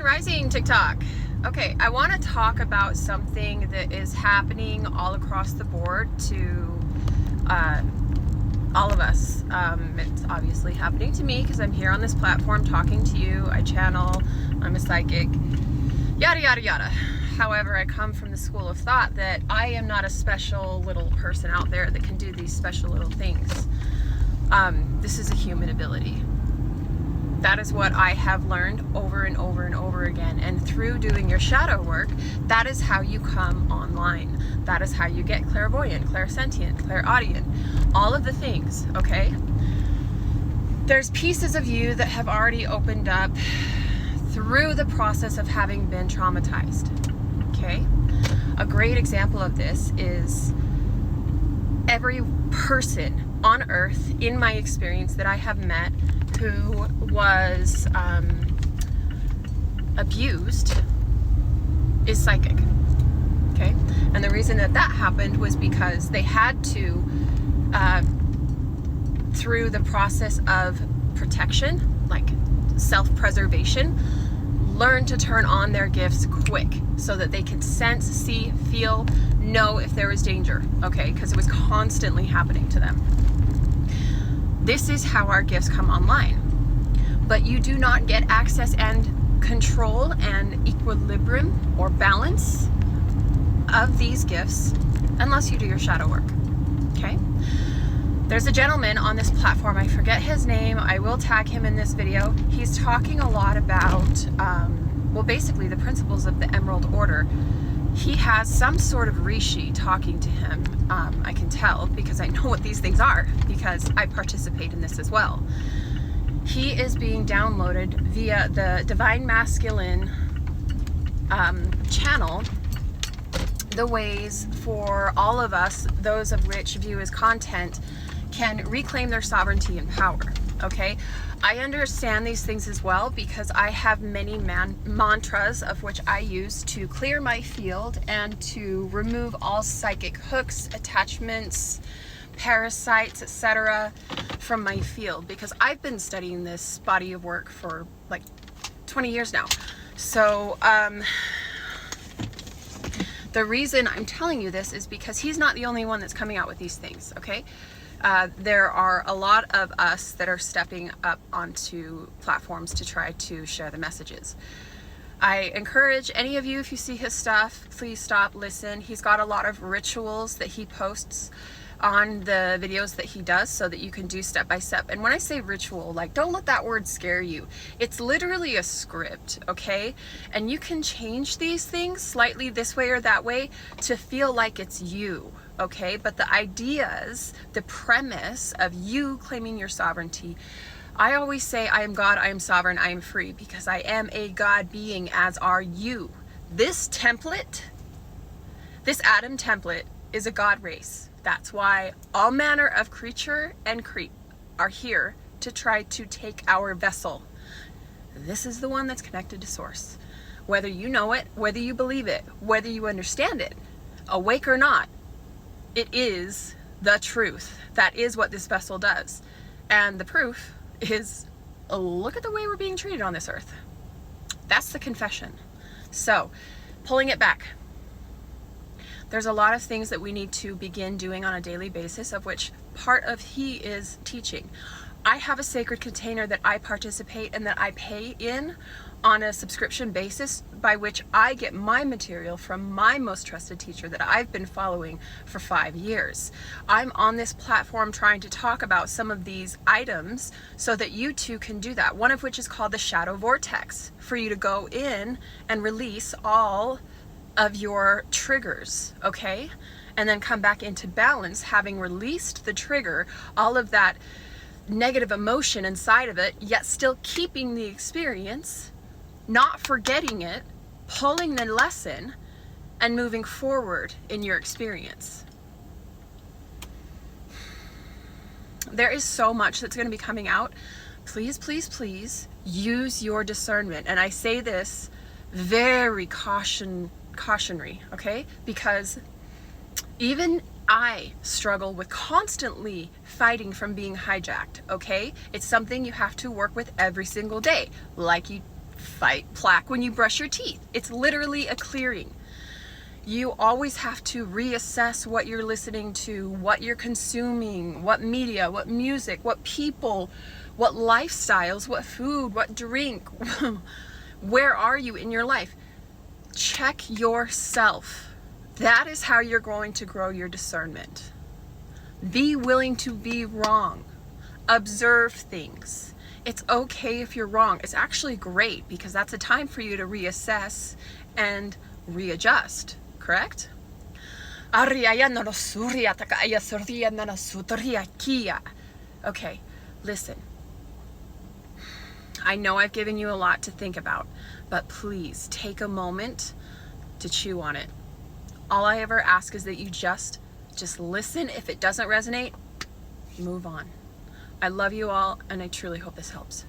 Grand Rising TikTok. Okay, I want to talk about something that is happening all across the board to all of us. It's obviously happening to me because I'm here on this platform talking to you. I channel, I'm a psychic, yada yada yada. However, I come from the school of thought that I am not a special little person out there that can do these special little things. This is a human ability. That is what I have learned over and over and over again. And through doing your shadow work, that is how you come online. That is how you get clairvoyant, clairsentient, clairaudient, all of the things, okay? There's pieces of you that have already opened up through the process of having been traumatized, okay? A great example of this is every person on earth, in my experience, that I have met who was abused is psychic, okay? And the reason that that happened was because they had to, through the process of protection, like self-preservation, learn to turn on their gifts quick so that they could sense, see, feel, know if there was danger, okay? Because it was constantly happening to them. This is how our gifts come online. But you do not get access and control and equilibrium or balance of these gifts unless you do your shadow work, okay? There's a gentleman on this platform, I forget his name, I will tag him in this video. He's talking a lot about, well, basically the principles of the Emerald Order. He has some sort of rishi talking to him. I can tell because I know what these things are because I participate in this as well. He is being downloaded via the Divine Masculine channel, the ways for all of us, those of which view his content, can reclaim their sovereignty and power, okay? I understand these things as well because I have many mantras of which I use to clear my field and to remove all psychic hooks, attachments, parasites, etc. from my field because I've been studying this body of work for like 20 years now. So the reason I'm telling you this is because he's not the only one that's coming out with these things, okay? There are a lot of us that are stepping up onto platforms to try to share the messages. I encourage any of you, if you see his stuff, please stop, listen. He's got a lot of rituals that he posts on the videos that he does so that you can do step by step. And when I say ritual, like, don't let that word scare you. It's literally a script, okay? And you can change these things slightly this way or that way to feel like it's you, okay? But the ideas, the premise of you claiming your sovereignty, I always say, I am God, I am sovereign, I am free, because I am a God being, as are you. This template, this Adam template, is a God race. That's why all manner of creature and creep are here to try to take our vessel. This is the one that's connected to source. Whether you know it, whether you believe it, whether you understand it, awake or not, it is the truth. That is what this vessel does. And the proof is, look at the way we're being treated on this earth. That's the confession. So, pulling it back. There's a lot of things that we need to begin doing on a daily basis, of which part of he is teaching. I have a sacred container that I participate and that I pay in on a subscription basis, by which I get my material from my most trusted teacher that I've been following for 5 years. I'm on this platform trying to talk about some of these items so that you too can do that. One of which is called the Shadow Vortex, for you to go in and release all of your triggers, okay? And then come back into balance, having released the trigger, all of that negative emotion inside of it, yet still keeping the experience, not forgetting it, pulling the lesson, and moving forward in your experience. There is so much that's going to be coming out. Please, please, please use your discernment. And I say this very cautionary, okay? Because even I struggle with constantly fighting from being hijacked, okay? It's something you have to work with every single day, like you fight plaque when you brush your teeth. It's literally a clearing. You always have to reassess what you're listening to, what you're consuming, what media, what music, what people, what lifestyles, what food, what drink. Where are you in your life? Check yourself. That is how you're going to grow your discernment. Be willing to be wrong. Observe things. It's okay if you're wrong. It's actually great because that's a time for you to reassess and readjust, correct? Okay, listen. I know I've given you a lot to think about, but please take a moment to chew on it. All I ever ask is that you just listen. If it doesn't resonate, move on. I love you all, and I truly hope this helps.